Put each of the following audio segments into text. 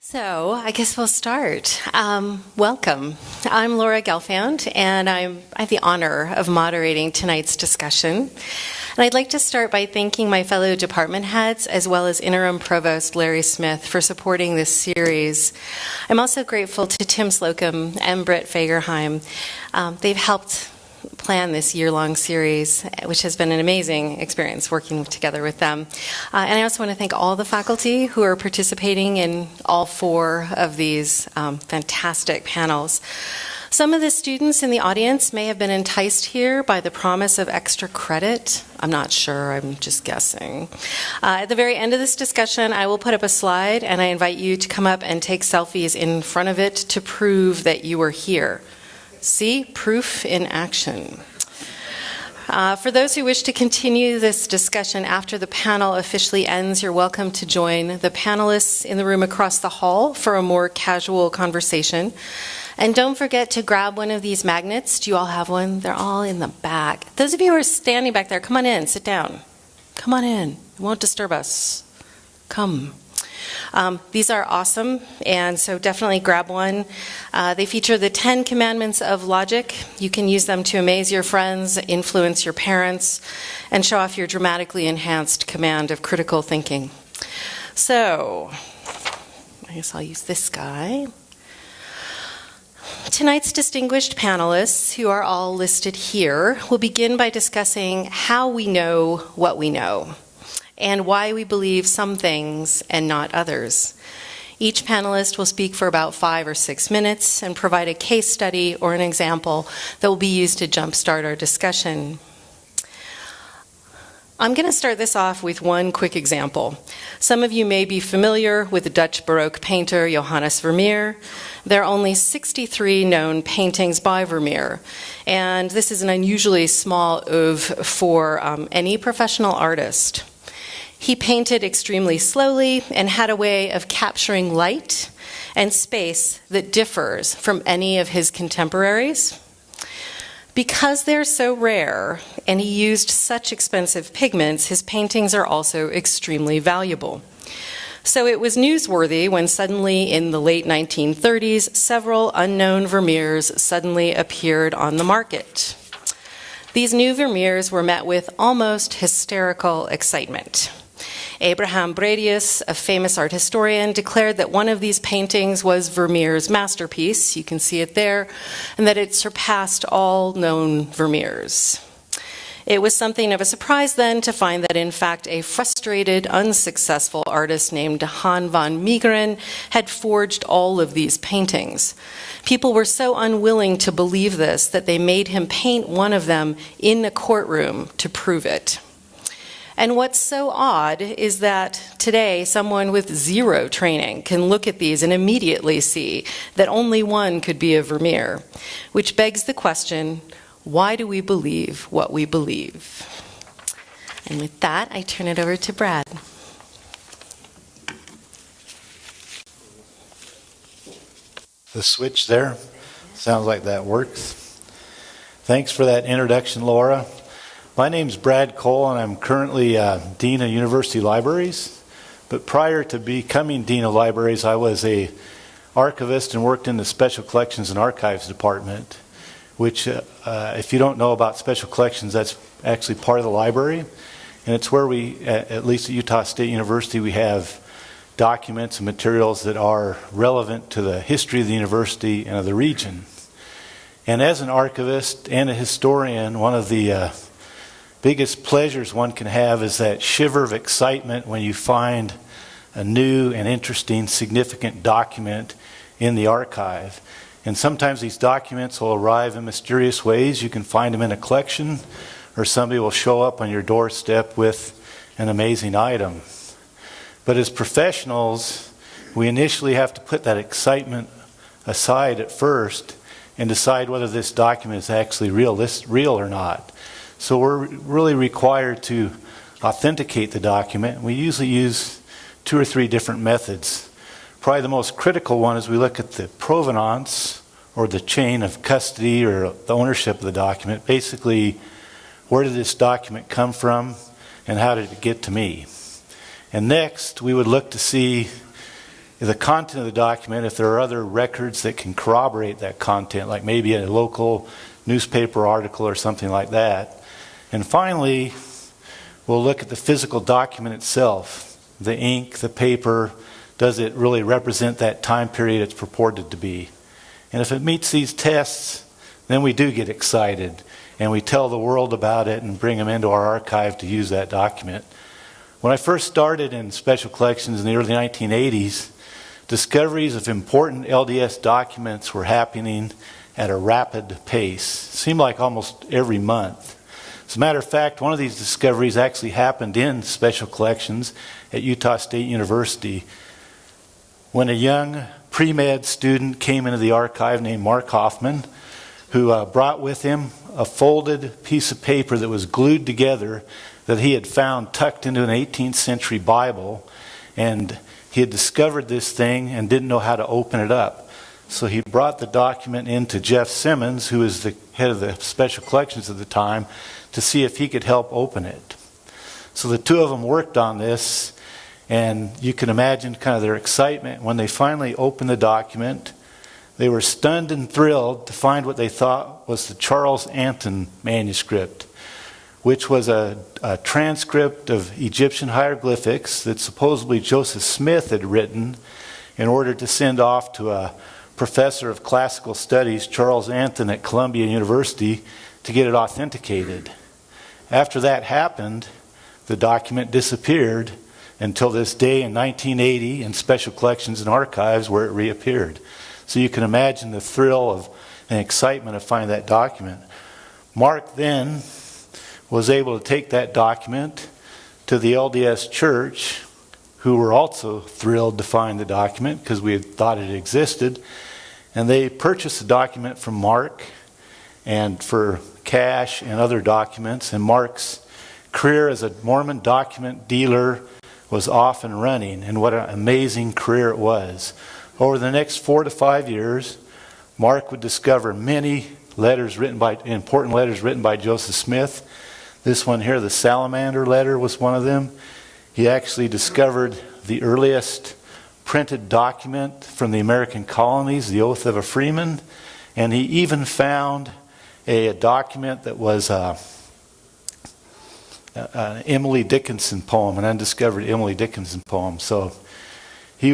So I guess we'll start. Welcome. I'm Laura Gelfand, and I have the honor of moderating tonight's discussion. And I'd like to start by thanking my fellow department heads, as well as Interim Provost Larry Smith, for supporting this series. I'm also grateful to Tim Slocum and Britt Fagerheim. They've helped plan this year-long series, which has been an amazing experience working together with them. And I also want to thank all the faculty who are participating in all four of these fantastic panels. Some of the students in the audience may have been enticed here by the promise of extra credit. I'm not sure, I'm just guessing. At the very end of this discussion, I will put up a slide, and I invite you to come up and take selfies in front of it to prove that you were here. See? Proof in action. For those who wish to continue this discussion after the panel officially ends, you're welcome to join the panelists in the room across the hall for a more casual conversation. And don't forget to grab one of these magnets. Do you all have one? They're all in the back. Those of you who are standing back there, come on in, sit down. Come on in. It won't disturb us. Come. These are awesome, and so definitely grab one. They feature the 10 commandments of logic. You can use them to amaze your friends, influence your parents, and show off your dramatically enhanced command of critical thinking. So, I guess I'll use this guy. Tonight's distinguished panelists, who are all listed here, will begin by discussing how we know what we know, and why we believe some things and not others. Each panelist will speak for about 5 or 6 minutes and provide a case study or an example that will be used to jumpstart our discussion. I'm going to start this off with one quick example. Some of you may be familiar with the Dutch Baroque painter Johannes Vermeer. There are only 63 known paintings by Vermeer, and this is an unusually small oeuvre for any professional artist. He painted extremely slowly and had a way of capturing light and space that differs from any of his contemporaries. Because they're so rare and he used such expensive pigments, his paintings are also extremely valuable. So it was newsworthy when suddenly in the late 1930s, several unknown Vermeers suddenly appeared on the market. These new Vermeers were met with almost hysterical excitement. Abraham Bredius, a famous art historian, declared that one of these paintings was Vermeer's masterpiece, you can see it there, and that it surpassed all known Vermeers. It was something of a surprise then to find that in fact a frustrated, unsuccessful artist named Han van Meegeren had forged all of these paintings. People were so unwilling to believe this that they made him paint one of them in a courtroom to prove it. And what's so odd is that today someone with zero training can look at these and immediately see that only one could be a Vermeer, which begs the question, why do we believe what we believe? And with that, I turn it over to Brad. The switch there, sounds like that works. Thanks for that introduction, Laura. My name's Brad Cole, and I'm currently Dean of University Libraries. But prior to becoming Dean of Libraries, I was an archivist and worked in the Special Collections and Archives Department, which, if you don't know about Special Collections, that's actually part of the library. And it's where we, at least at Utah State University, we have documents and materials that are relevant to the history of the university and of the region. And as an archivist and a historian, one of the biggest pleasures one can have is that shiver of excitement when you find a new and interesting, significant document in the archive. And sometimes these documents will arrive in mysterious ways. You can find them in a collection, or somebody will show up on your doorstep with an amazing item. But as professionals, we initially have to put that excitement aside at first and decide whether this document is actually real or not. So we're really required to authenticate the document. We usually use 2 or 3 different methods. Probably the most critical one is we look at the provenance, or the chain of custody or the ownership of the document. Basically, where did this document come from and how did it get to me? And next, we would look to see the content of the document, if there are other records that can corroborate that content, like maybe a local newspaper article or something like that. And finally, we'll look at the physical document itself. The ink, the paper, does it really represent that time period it's purported to be? And if it meets these tests, then we do get excited and we tell the world about it and bring them into our archive to use that document. When I first started in special collections in the early 1980s, discoveries of important LDS documents were happening at a rapid pace. It seemed like almost every month. As a matter of fact, one of these discoveries actually happened in special collections at Utah State University when a young pre-med student came into the archive named Mark Hoffman, who brought with him a folded piece of paper that was glued together that he had found tucked into an 18th century Bible. And he had discovered this thing and didn't know how to open it up. So he brought the document into Jeff Simmons, who was the head of the special collections at the time, to see if he could help open it. So the two of them worked on this, and you can imagine kind of their excitement. When they finally opened the document, they were stunned and thrilled to find what they thought was the Charles Anton manuscript, which was a transcript of Egyptian hieroglyphics that supposedly Joseph Smith had written in order to send off to a professor of classical studies, Charles Anton at Columbia University, to get it authenticated. After that happened, the document disappeared until this day in 1980 in special collections and archives where it reappeared. So you can imagine the thrill of and excitement of finding that document. Mark then was able to take that document to the LDS Church, who were also thrilled to find the document because we had thought it existed. And they purchased the document from Mark and for cash and other documents. And Mark's career as a Mormon document dealer was off and running. And what an amazing career it was. Over the next 4 to 5 years, Mark would discover many important letters written by Joseph Smith. This one here, the Salamander letter, was one of them. He actually discovered the earliest printed document from the American colonies, the Oath of a Freeman. And he even found a document that was an Emily Dickinson poem, an undiscovered Emily Dickinson poem. So he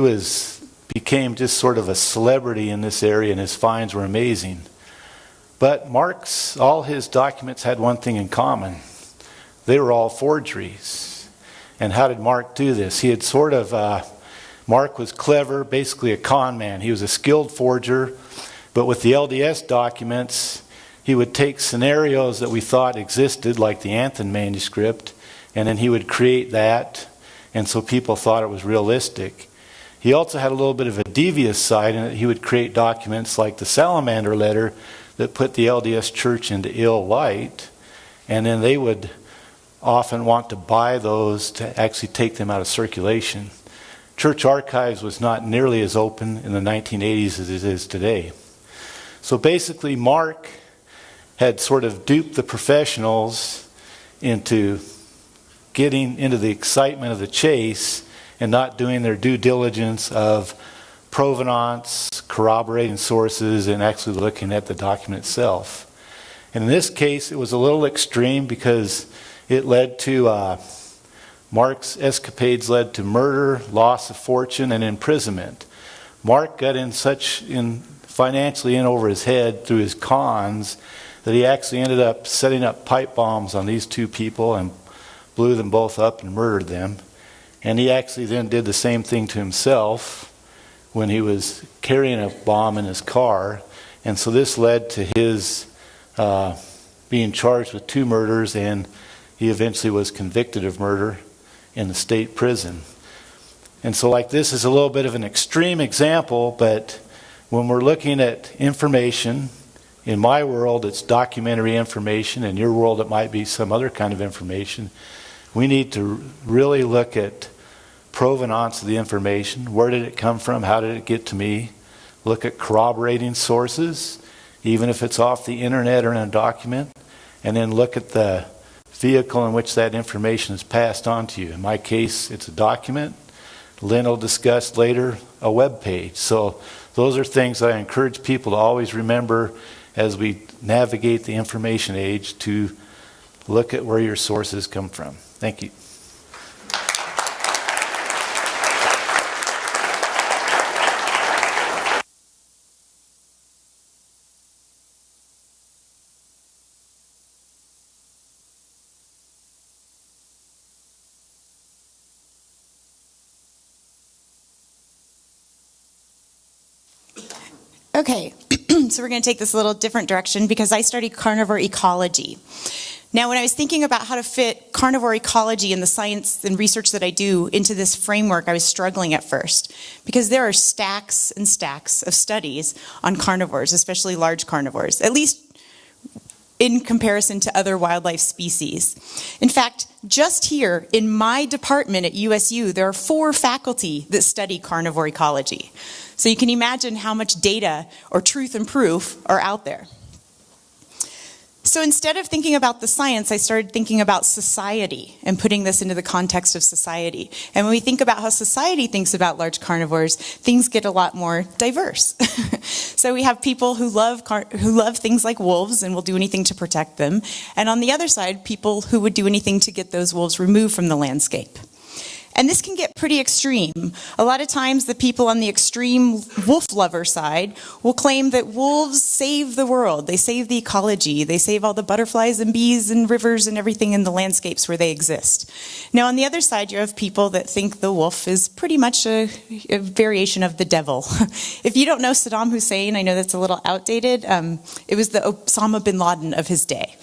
became just sort of a celebrity in this area, and his finds were amazing. But all his documents had one thing in common. They were all forgeries. And how did Mark do this? He had Mark was clever, basically a con man. He was a skilled forger, but with the LDS documents, he would take scenarios that we thought existed, like the Anton manuscript, and then he would create that, and so people thought it was realistic. He also had a little bit of a devious side in that he would create documents like the Salamander letter that put the LDS Church into ill light, and then they would often want to buy those to actually take them out of circulation. Church archives was not nearly as open in the 1980s as it is today. So basically, Mark had sort of duped the professionals into getting into the excitement of the chase and not doing their due diligence of provenance, corroborating sources, and actually looking at the document itself. And in this case, it was a little extreme because it led to Mark's escapades led to murder, loss of fortune, and imprisonment. Mark got financially in over his head through his cons that he actually ended up setting up pipe bombs on these two people and blew them both up and murdered them. And he actually then did the same thing to himself when he was carrying a bomb in his car. And so this led to his being charged with 2 murders, and he eventually was convicted of murder in the state prison. And so this is a little bit of an extreme example, but when we're looking at information, in my world it's documentary information, in your world it might be some other kind of information, we need to really look at provenance of the information. Where did it come from? How did it get to me? Look at corroborating sources, even if it's off the internet or in a document, and then look at the vehicle in which that information is passed on to you. In my case, it's a document. Lynne will discuss later, a web page. So those are things I encourage people to always remember as we navigate the information age, to look at where your sources come from. Thank you. Okay, so we're going to take this a little different direction because I study carnivore ecology. Now, when I was thinking about how to fit carnivore ecology and the science and research that I do into this framework, I was struggling at first because there are stacks and stacks of studies on carnivores, especially large carnivores, at least in comparison to other wildlife species. In fact, just here in my department at USU, there are 4 faculty that study carnivore ecology. So you can imagine how much data or truth and proof are out there. So instead of thinking about the science, I started thinking about society and putting this into the context of society. And when we think about how society thinks about large carnivores, things get a lot more diverse. So we have people who love things like wolves and will do anything to protect them. And on the other side, people who would do anything to get those wolves removed from the landscape. And this can get pretty extreme. A lot of times the people on the extreme wolf lover side will claim that wolves save the world. They save the ecology. They save all the butterflies and bees and rivers and everything in the landscapes where they exist. Now on the other side you have people that think the wolf is pretty much a variation of the devil. If you don't know Saddam Hussein, I know that's a little outdated. It was the Osama bin Laden of his day.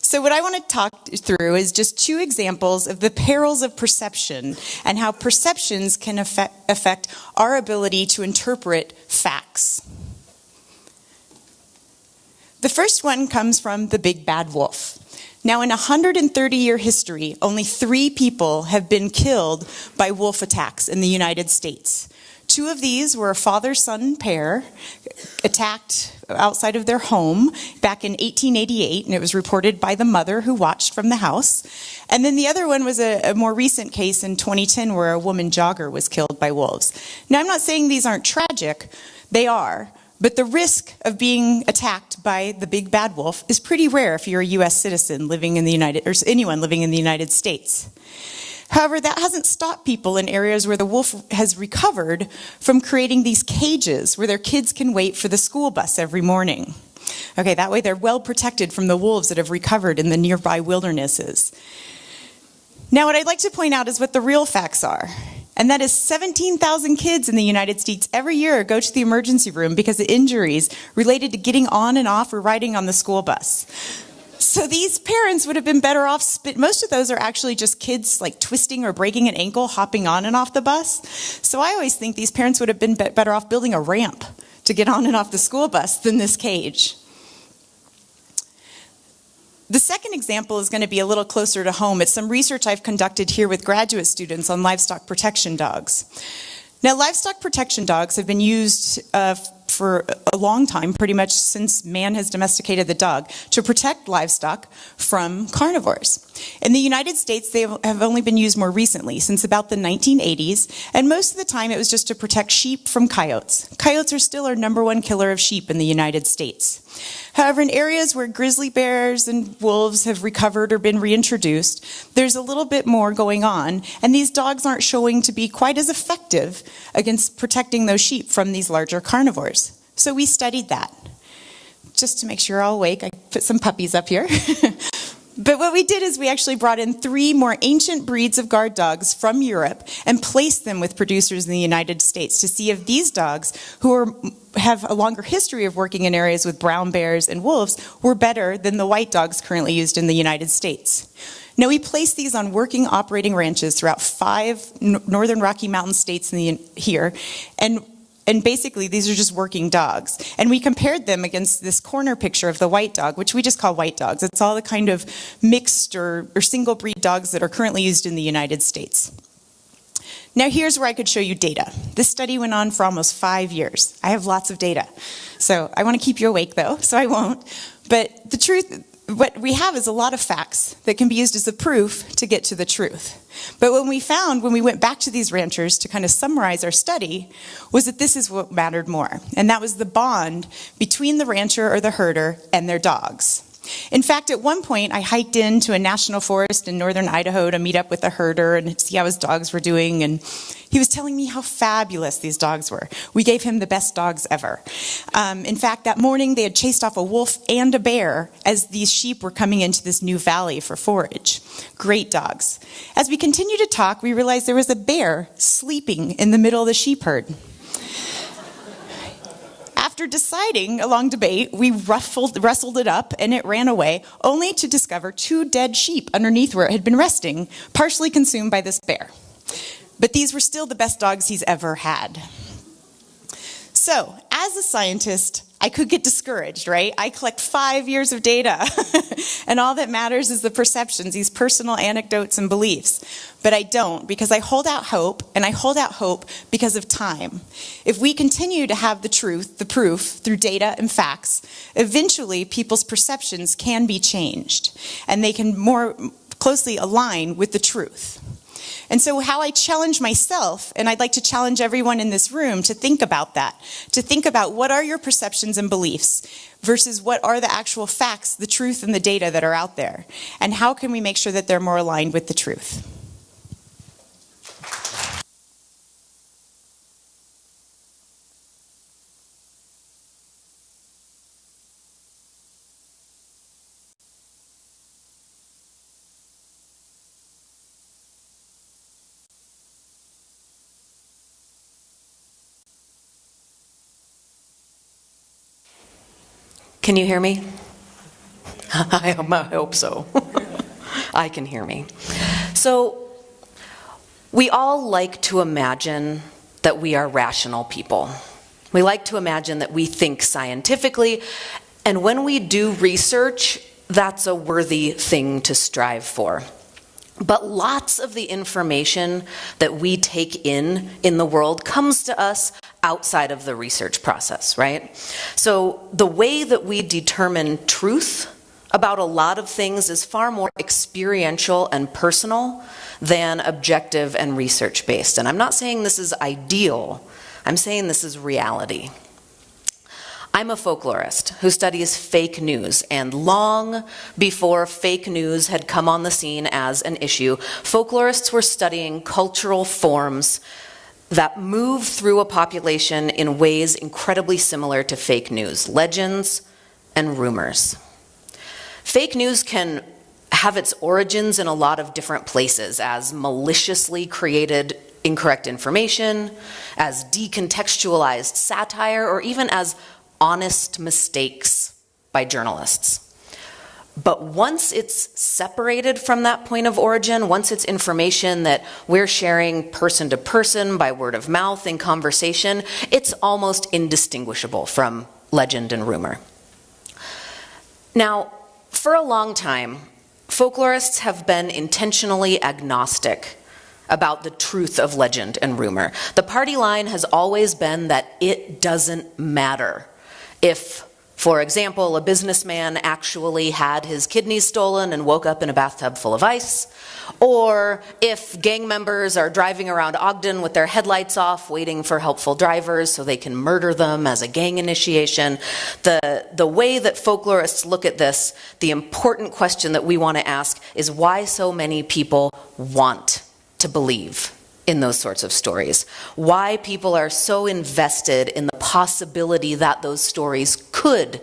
So what I want to talk through is just 2 examples of the perils of perception and how perceptions can affect our ability to interpret facts. The first one comes from the big bad wolf. Now in 130-year history, only 3 people have been killed by wolf attacks in the United States. 2 of these were a father-son pair attacked outside of their home back in 1888, and it was reported by the mother who watched from the house. And then the other one was a more recent case in 2010 where a woman jogger was killed by wolves. Now, I'm not saying these aren't tragic. They are. But the risk of being attacked by the big bad wolf is pretty rare if you're a U.S. citizen living in the or anyone living in the United States. However, that hasn't stopped people in areas where the wolf has recovered from creating these cages where their kids can wait for the school bus every morning. Okay, that way they're well protected from the wolves that have recovered in the nearby wildernesses. Now, what I'd like to point out is what the real facts are. And that is 17,000 kids in the United States every year go to the emergency room because of injuries related to getting on and off or riding on the school bus. So these parents would have been better off, most of those are actually just kids like twisting or breaking an ankle, hopping on and off the bus. So I always think these parents would have been better off building a ramp to get on and off the school bus than this cage. The second example is going to be a little closer to home. It's some research I've conducted here with graduate students on livestock protection dogs. Now, livestock protection dogs have been used for a long time, pretty much since man has domesticated the dog, to protect livestock from carnivores. In the United States, they have only been used more recently, since about the 1980s, and most of the time it was just to protect sheep from coyotes. Coyotes are still our #1 killer of sheep in the United States. However, in areas where grizzly bears and wolves have recovered or been reintroduced, there's a little bit more going on, and these dogs aren't showing to be quite as effective against protecting those sheep from these larger carnivores. So we studied that. Just to make sure you're all awake, I put some puppies up here. But what we did is we actually brought in 3 more ancient breeds of guard dogs from Europe and placed them with producers in the United States to see if these dogs, who have a longer history of working in areas with brown bears and wolves, were better than the white dogs currently used in the United States. Now, we placed these on working operating ranches throughout 5 northern Rocky Mountain states here, and basically, these are just working dogs. And we compared them against this corner picture of the white dog, which we just call white dogs. It's all the kind of mixed or single breed dogs that are currently used in the United States. Now, here's where I could show you data. This study went on for almost 5 years. I have lots of data. So I want to keep you awake, though, so I won't. But the truth, what we have is a lot of facts that can be used as a proof to get to the truth. But when we went back to these ranchers to kind of summarize our study, was that this is what mattered more. And that was the bond between the rancher or the herder and their dogs. In fact, at one point, I hiked into a national forest in northern Idaho to meet up with a herder and see how his dogs were doing. And he was telling me how fabulous these dogs were. We gave him the best dogs ever. In fact, that morning, they had chased off a wolf and a bear as these sheep were coming into this new valley for forage. Great dogs. As we continued to talk, we realized there was a bear sleeping in the middle of the sheep herd. After deciding, a long debate, we wrestled it up and it ran away, only to discover 2 dead sheep underneath where it had been resting, partially consumed by this bear. But these were still the best dogs he's ever had. So, as a scientist, I could get discouraged, right? I collect 5 years of data, and all that matters is the perceptions, these personal anecdotes and beliefs. But I don't, because I hold out hope, and I hold out hope because of time. If we continue to have the truth, the proof, through data and facts, eventually people's perceptions can be changed, and they can more closely align with the truth. And so how I challenge myself, and I'd like to challenge everyone in this room to think about that, to think about what are your perceptions and beliefs versus what are the actual facts, the truth and the data that are out there, and how can we make sure that they're more aligned with the truth. Can you hear me? I hope so. I can hear me. So, we all like to imagine that we are rational people. We like to imagine that we think scientifically, and when we do research, that's a worthy thing to strive for. But lots of the information that we take in the world comes to us outside of the research process, right? So the way that we determine truth about a lot of things is far more experiential and personal than objective and research-based. And I'm not saying this is ideal, I'm saying this is reality. I'm a folklorist who studies fake news, and long before fake news had come on the scene as an issue, folklorists were studying cultural forms that move through a population in ways incredibly similar to fake news, legends and rumors. Fake news can have its origins in a lot of different places, as maliciously created incorrect information, as decontextualized satire, or even as honest mistakes by journalists. But once it's separated from that point of origin, once it's information that we're sharing person to person by word of mouth in conversation, it's almost indistinguishable from legend and rumor. Now, for a long time, folklorists have been intentionally agnostic about the truth of legend and rumor. The party line has always been that it doesn't matter if, for example, a businessman actually had his kidneys stolen and woke up in a bathtub full of ice, or if gang members are driving around Ogden with their headlights off waiting for helpful drivers so they can murder them as a gang initiation. The way that folklorists look at this, the important question that we want to ask is why so many people want to believe in those sorts of stories. Why people are so invested in the possibility that those stories could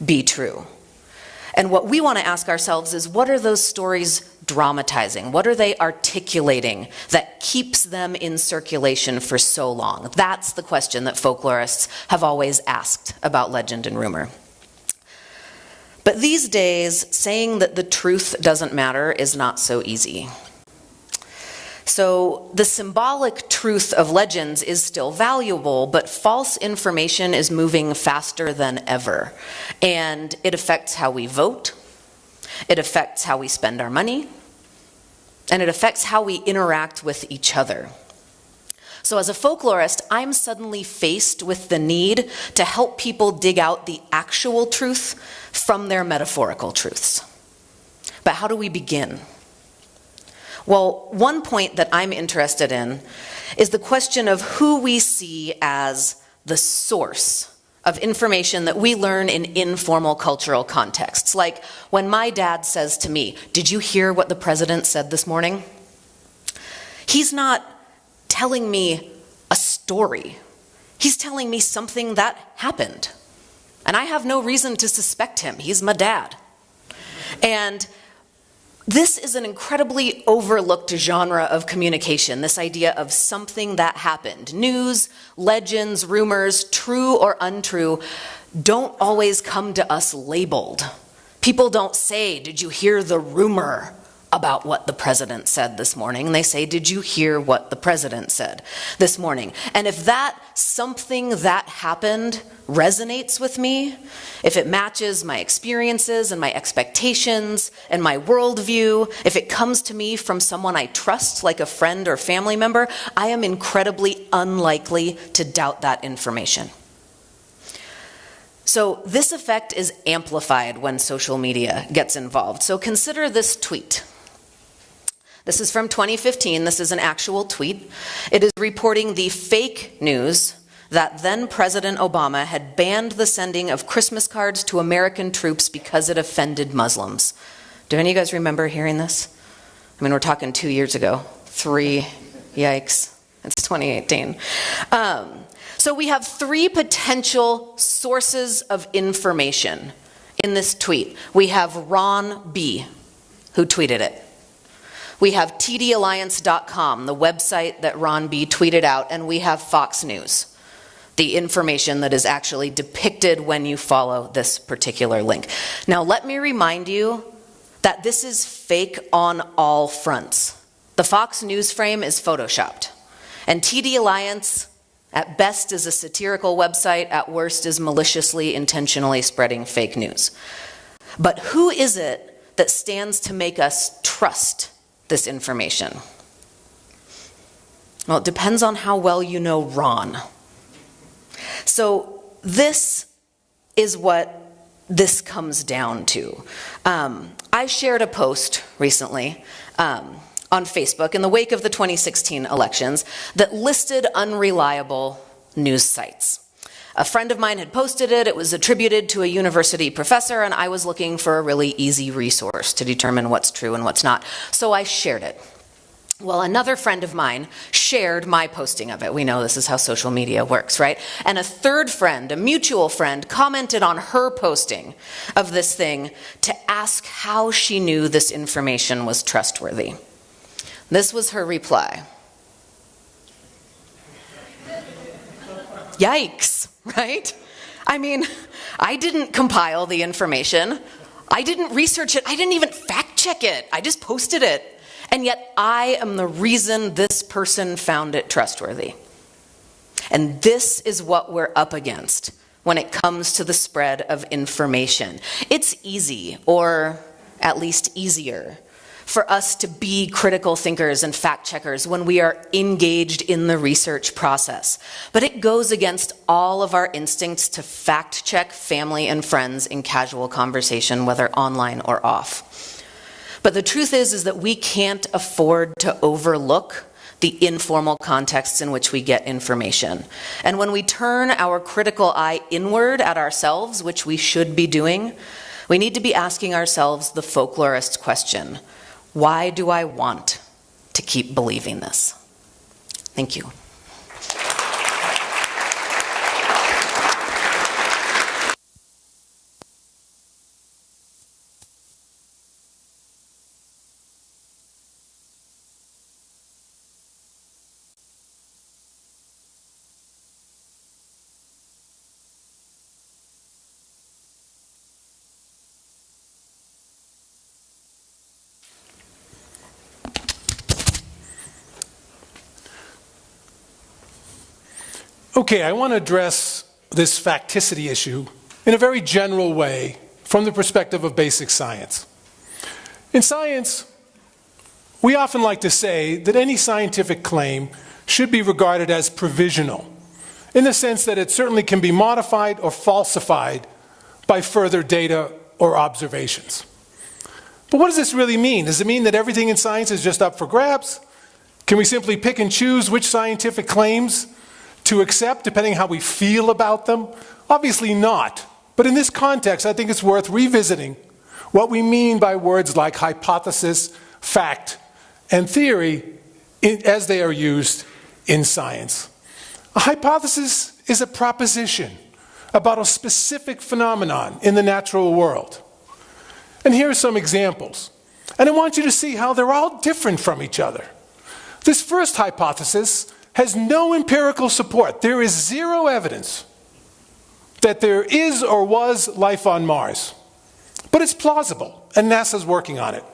be true. And what we want to ask ourselves is, what are those stories dramatizing? What are they articulating that keeps them in circulation for so long? That's the question that folklorists have always asked about legend and rumor. But these days, saying that the truth doesn't matter is not so easy. So the symbolic truth of legends is still valuable, but false information is moving faster than ever. And it affects how we vote, it affects how we spend our money, and it affects how we interact with each other. So as a folklorist, I'm suddenly faced with the need to help people dig out the actual truth from their metaphorical truths. But how do we begin? Well, one point that I'm interested in is the question of who we see as the source of information that we learn in informal cultural contexts. Like when my dad says to me, "Did you hear what the president said this morning?" He's not telling me a story. He's telling me something that happened. And I have no reason to suspect him. He's my dad. And this is an incredibly overlooked genre of communication, this idea of something that happened. News, legends, rumors, true or untrue, don't always come to us labeled. People don't say, "Did you hear the rumor about what the president said this morning?" They say, "Did you hear what the president said this morning?" And if that something that happened resonates with me, if it matches my experiences and my expectations and my worldview, if it comes to me from someone I trust, like a friend or family member, I am incredibly unlikely to doubt that information. So this effect is amplified when social media gets involved. So consider this tweet. This is from 2015. This is an actual tweet. It is reporting the fake news that then President Obama had banned the sending of Christmas cards to American troops because it offended Muslims. Do any of you guys remember hearing this? I mean, we're talking 2 years ago. 3, yikes. It's 2018. So we have 3 potential sources of information in this tweet. We have Ron B., who tweeted it. We have tdalliance.com, the website that Ron B. tweeted out, and we have Fox News, the information that is actually depicted when you follow this particular link. Now, let me remind you that this is fake on all fronts. The Fox News frame is photoshopped, and TD Alliance, at best, is a satirical website, at worst is maliciously, intentionally spreading fake news. But who is it that stands to make us trust this information? Well, it depends on how well you know Ron. So this is what this comes down to. I shared a post recently on Facebook in the wake of the 2016 elections that listed unreliable news sites. A friend of mine had posted it. It was attributed to a university professor, and I was looking for a really easy resource to determine what's true and what's not. So I shared it. Well, another friend of mine shared my posting of it. We know this is how social media works, right? And a third friend, a mutual friend, commented on her posting of this thing to ask how she knew this information was trustworthy. This was her reply. Yikes, right? I mean, I didn't compile the information. I didn't research it. I didn't even fact check it. I just posted it. And yet I am the reason this person found it trustworthy. And this is what we're up against when it comes to the spread of information. It's easy, or at least easier, for us to be critical thinkers and fact checkers when we are engaged in the research process. But it goes against all of our instincts to fact check family and friends in casual conversation, whether online or off. But the truth is that we can't afford to overlook the informal contexts in which we get information. And when we turn our critical eye inward at ourselves, which we should be doing, we need to be asking ourselves the folklorist's question: why do I want to keep believing this? Thank you. Okay, I want to address this facticity issue in a very general way from the perspective of basic science. In science, we often like to say that any scientific claim should be regarded as provisional, in the sense that it certainly can be modified or falsified by further data or observations. But what does this really mean? Does it mean that everything in science is just up for grabs? Can we simply pick and choose which scientific claims to accept depending how we feel about them? Obviously not. But in this context, I think it's worth revisiting what we mean by words like hypothesis, fact, and theory as they are used in science. A hypothesis is a proposition about a specific phenomenon in the natural world. And here are some examples. And I want you to see how they're all different from each other. This first hypothesis has no empirical support. There is zero evidence that there is or was life on Mars. But it's plausible, and NASA's working on it.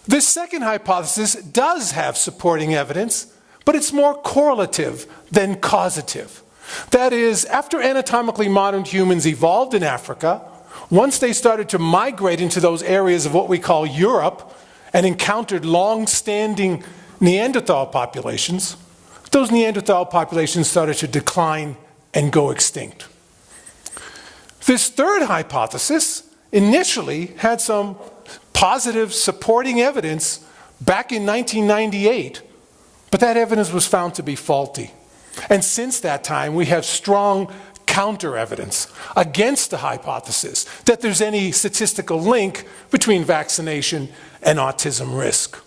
This second hypothesis does have supporting evidence, but it's more correlative than causative. That is, after anatomically modern humans evolved in Africa, once they started to migrate into those areas of what we call Europe and encountered long-standing Neanderthal populations, those Neanderthal populations started to decline and go extinct. This third hypothesis initially had some positive supporting evidence back in 1998, but that evidence was found to be faulty. And since that time, we have strong counter-evidence against the hypothesis that there's any statistical link between vaccination and autism risk.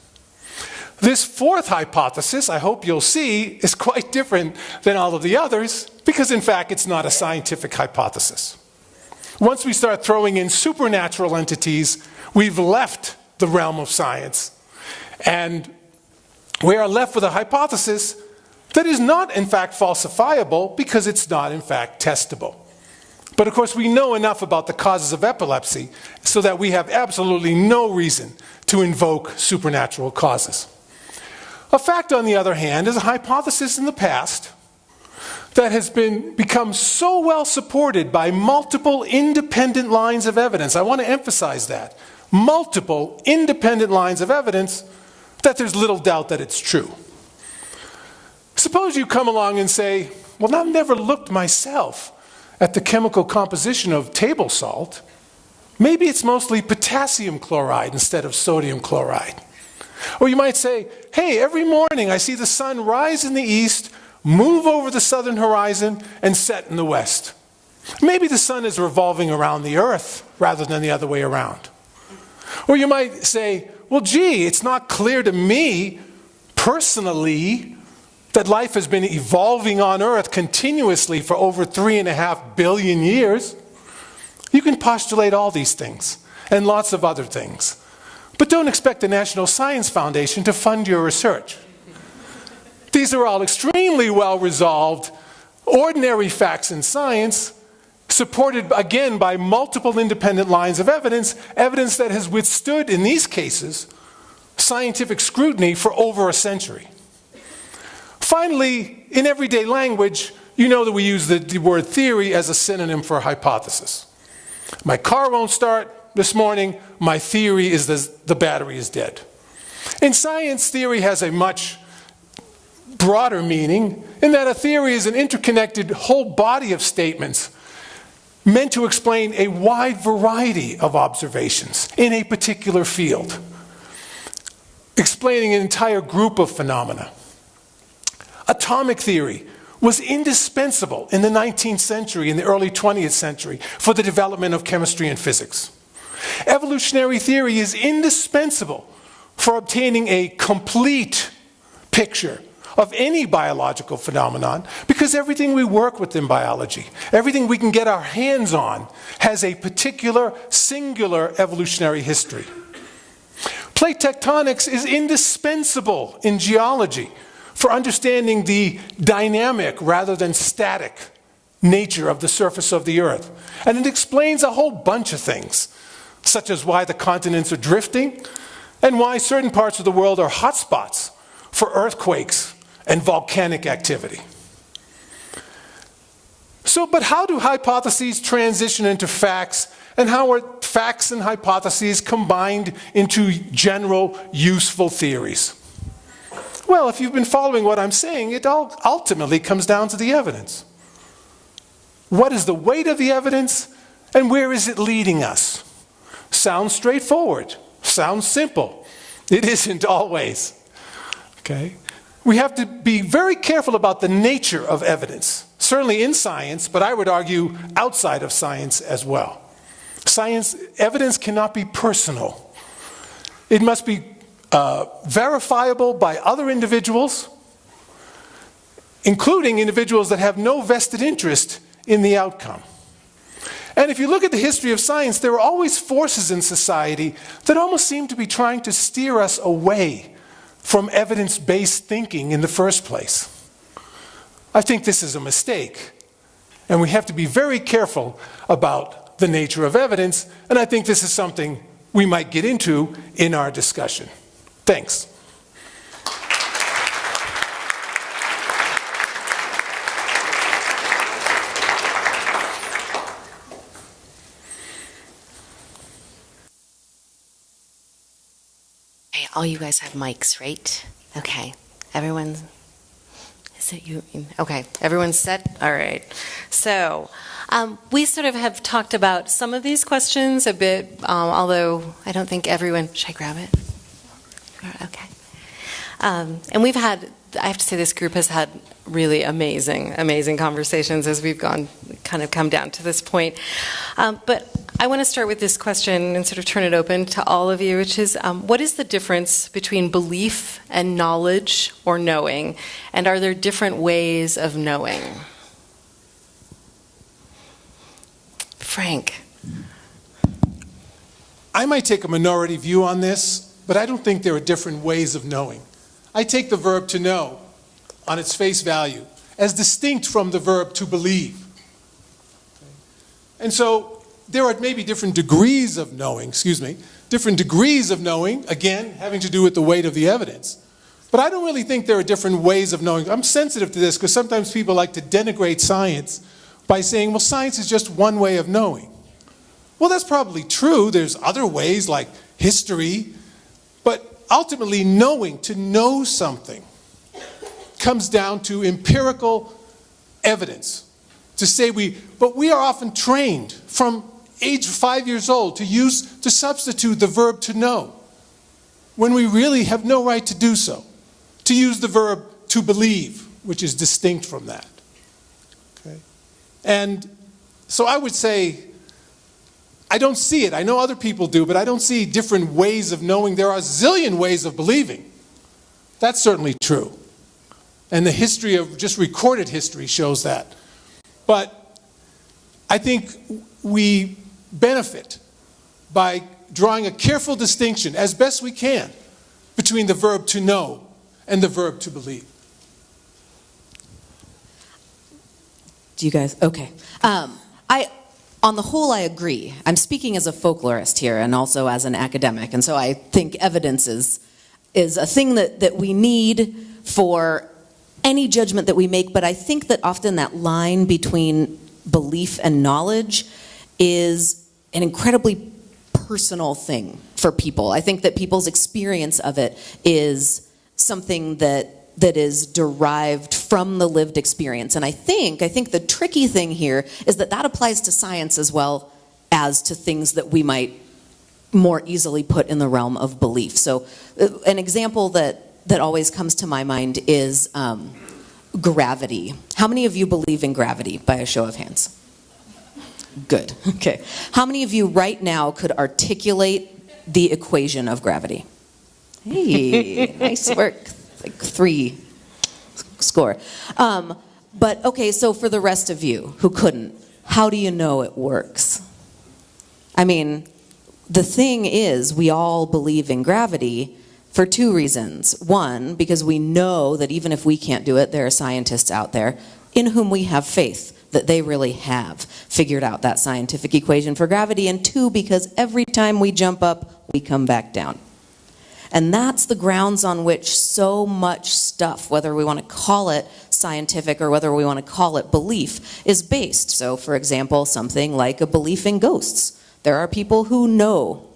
This fourth hypothesis, I hope you'll see, is quite different than all of the others because, in fact, it's not a scientific hypothesis. Once we start throwing in supernatural entities, we've left the realm of science. And we are left with a hypothesis that is not, in fact, falsifiable because it's not, in fact, testable. But, of course, we know enough about the causes of epilepsy so that we have absolutely no reason to invoke supernatural causes. A fact, on the other hand, is a hypothesis in the past that has become so well supported by multiple independent lines of evidence. I want to emphasize that. Multiple independent lines of evidence that there's little doubt that it's true. Suppose you come along and say, well, I've never looked myself at the chemical composition of table salt. Maybe it's mostly potassium chloride instead of sodium chloride. Or you might say, hey, every morning I see the sun rise in the east, move over the southern horizon, and set in the west. Maybe the sun is revolving around the earth rather than the other way around. Or you might say, well, gee, it's not clear to me personally that life has been evolving on Earth continuously for over 3.5 billion years. You can postulate all these things and lots of other things. But don't expect the National Science Foundation to fund your research. These are all extremely well-resolved, ordinary facts in science, supported again by multiple independent lines of evidence, evidence that has withstood, in these cases, scientific scrutiny for over a century. Finally, in everyday language, you know that we use the word theory as a synonym for hypothesis. My car won't start this morning, my theory is the battery is dead. In science, theory has a much broader meaning in that a theory is an interconnected whole body of statements meant to explain a wide variety of observations in a particular field, explaining an entire group of phenomena. Atomic theory was indispensable in the 19th century and the early 20th century for the development of chemistry and physics. Evolutionary theory is indispensable for obtaining a complete picture of any biological phenomenon because everything we work with in biology, everything we can get our hands on, has a particular, singular evolutionary history. Plate tectonics is indispensable in geology for understanding the dynamic rather than static nature of the surface of the Earth. And it explains a whole bunch of things, such as why the continents are drifting and why certain parts of the world are hotspots for earthquakes and volcanic activity. But how do hypotheses transition into facts, and how are facts and hypotheses combined into general, useful theories? Well, if you've been following what I'm saying, it all ultimately comes down to the evidence. What is the weight of the evidence, and where is it leading us? Sounds straightforward. Sounds simple. It isn't always. Okay? We have to be very careful about the nature of evidence. Certainly in science, but I would argue outside of science as well. Evidence cannot be personal. It must be verifiable by other individuals, including individuals that have no vested interest in the outcome. And if you look at the history of science, there are always forces in society that almost seem to be trying to steer us away from evidence-based thinking in the first place. I think this is a mistake, and we have to be very careful about the nature of evidence, and I think this is something we might get into in our discussion. Thanks. Okay, all you guys have mics, right? Okay, everyone's... Is it you? Okay, everyone's set? All right. So, we sort of have talked about some of these questions a bit, although I don't think everyone... Should I grab it? Okay. And we've had, I have to say, this group has had really amazing conversations as we've come down to this point. But I want to start with this question and sort of turn it open to all of you, which is, what is the difference between belief and knowledge or knowing? And are there different ways of knowing? Frank. I might take a minority view on this, but I don't think there are different ways of knowing. I take the verb to know on its face value as distinct from the verb to believe. And so there are maybe different degrees of knowing, again, having to do with the weight of the evidence. But I don't really think there are different ways of knowing. I'm sensitive to this because sometimes people like to denigrate science by saying, well, science is just one way of knowing. Well, that's probably true. There's other ways like history. But ultimately, knowing, to know something, comes down to empirical evidence. To say but we are often trained from age 5 years old to substitute the verb to know, when we really have no right to do so. To use the verb to believe, which is distinct from that. Okay? And so I would say, I don't see it. I know other people do, but I don't see different ways of knowing. There are a zillion ways of believing. That's certainly true. And the history of just recorded history shows that. But I think we benefit by drawing a careful distinction, as best we can, between the verb to know and the verb to believe. Do you guys? Okay. On the whole, I agree. I'm speaking as a folklorist here and also as an academic, and so I think evidence is a thing that we need for any judgment that we make, but I think that often that line between belief and knowledge is an incredibly personal thing for people. I think that people's experience of it is something that is derived from the lived experience. And I think the tricky thing here is that applies to science as well as to things that we might more easily put in the realm of belief. So an example that always comes to my mind is gravity. How many of you believe in gravity, by a show of hands? Good, okay. How many of you right now could articulate the equation of gravity? Hey, nice work. Like 3 score. But okay, so for the rest of you who couldn't, how do you know it works? I mean, the thing is, we all believe in gravity for 2 reasons. One, because we know that even if we can't do it, there are scientists out there in whom we have faith that they really have figured out that scientific equation for gravity. And 2, because every time we jump up, we come back down. And that's the grounds on which so much stuff, whether we want to call it scientific or whether we want to call it belief, is based. So, for example, something like a belief in ghosts. There are people who know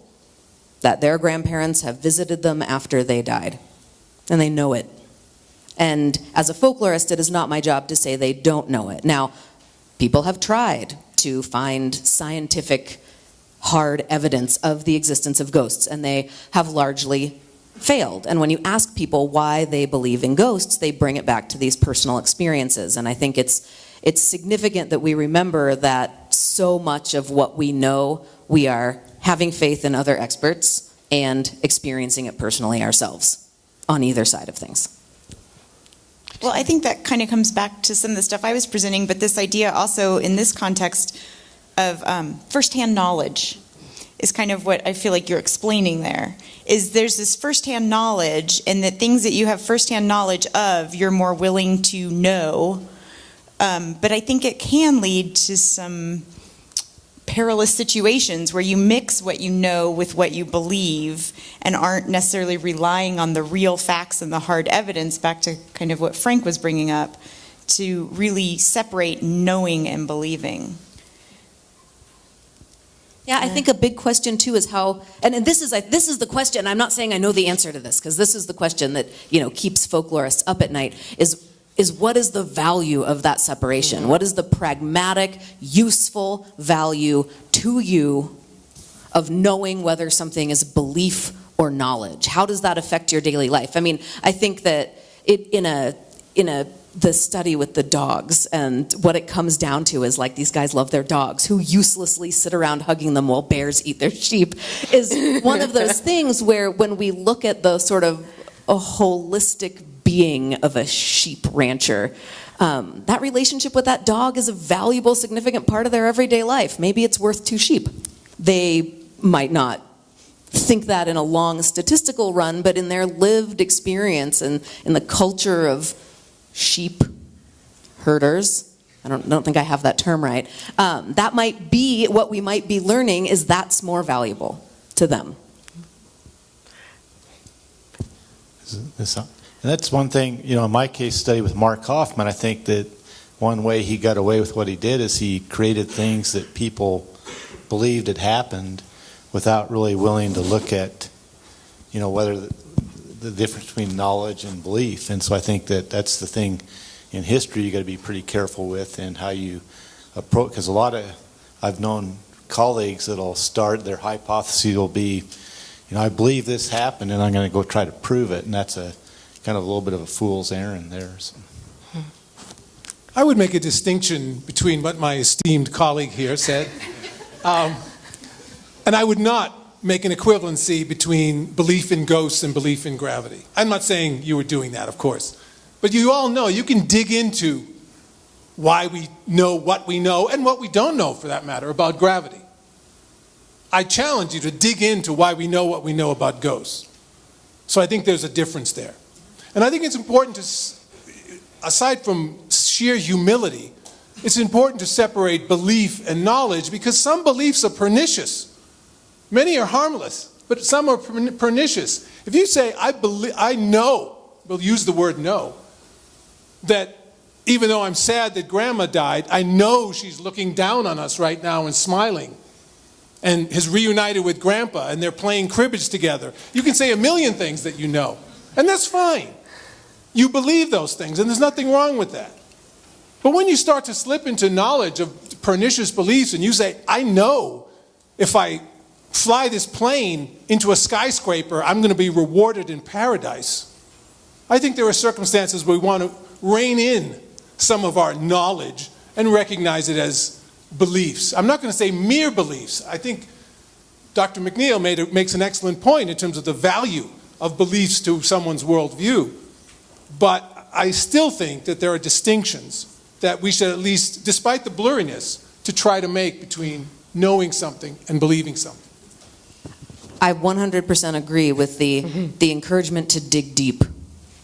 that their grandparents have visited them after they died. And they know it. And as a folklorist, it is not my job to say they don't know it. Now, people have tried to find scientific, hard evidence of the existence of ghosts, and they have largely failed. And when you ask people why they believe in ghosts, they bring it back to these personal experiences. And I think it's significant that we remember that so much of what we know, we are having faith in other experts and experiencing it personally ourselves on either side of things. Well, I think that kind of comes back to some of the stuff I was presenting, but this idea also in this context of firsthand knowledge is kind of what I feel like you're explaining there. Is there's this firsthand knowledge, and that things that you have firsthand knowledge of, you're more willing to know. But I think it can lead to some perilous situations where you mix what you know with what you believe and aren't necessarily relying on the real facts and the hard evidence, back to kind of what Frank was bringing up, to really separate knowing and believing. Yeah, I think a big question too is how, and this is the question. I'm not saying I know the answer to this, because this is the question that keeps folklorists up at night. Is what is the value of that separation? Mm-hmm. What is the pragmatic, useful value to you of knowing whether something is belief or knowledge? How does that affect your daily life? I mean, I think that the study with the dogs, and what it comes down to is, like, these guys love their dogs who uselessly sit around hugging them while bears eat their sheep, is one of those things where when we look at the sort of a holistic being of a sheep rancher, that relationship with that dog is a valuable, significant part of their everyday life. Maybe it's worth 2 sheep. They might not think that in a long statistical run, but in their lived experience and in the culture of sheep herders, I don't think I have that term right, that might be what we might be learning, is that's more valuable to them. And that's one thing, in my case study with Mark Hoffman, I think that one way he got away with what he did is he created things that people believed had happened without really willing to look at, whether the difference between knowledge and belief. And so I think that that's the thing in history you got to be pretty careful with, and how you approach, because I've known colleagues that'll start, their hypothesis will be, I believe this happened and I'm going to go try to prove it, and that's a kind of a little bit of a fool's errand there. So. I would make a distinction between what my esteemed colleague here said, and I would not make an equivalency between belief in ghosts and belief in gravity. I'm not saying you were doing that, of course. But you all know, you can dig into why we know what we know, and what we don't know, for that matter, about gravity. I challenge you to dig into why we know what we know about ghosts. So I think there's a difference there. And I think it's important to, aside from sheer humility, it's important to separate belief and knowledge, because some beliefs are pernicious. Many are harmless, but some are pernicious. If you say, I know, we'll use the word know, that even though I'm sad that Grandma died, I know she's looking down on us right now and smiling, and has reunited with Grandpa, and they're playing cribbage together. You can say a million things that you know, and that's fine. You believe those things, and there's nothing wrong with that. But when you start to slip into knowledge of pernicious beliefs, and you say, I know if I fly this plane into a skyscraper, I'm going to be rewarded in paradise. I think there are circumstances where we want to rein in some of our knowledge and recognize it as beliefs. I'm not going to say mere beliefs. I think Dr. McNeill makes an excellent point in terms of the value of beliefs to someone's worldview. But I still think that there are distinctions that we should, at least, despite the blurriness, to try to make between knowing something and believing something. I 100% agree with the encouragement to dig deep.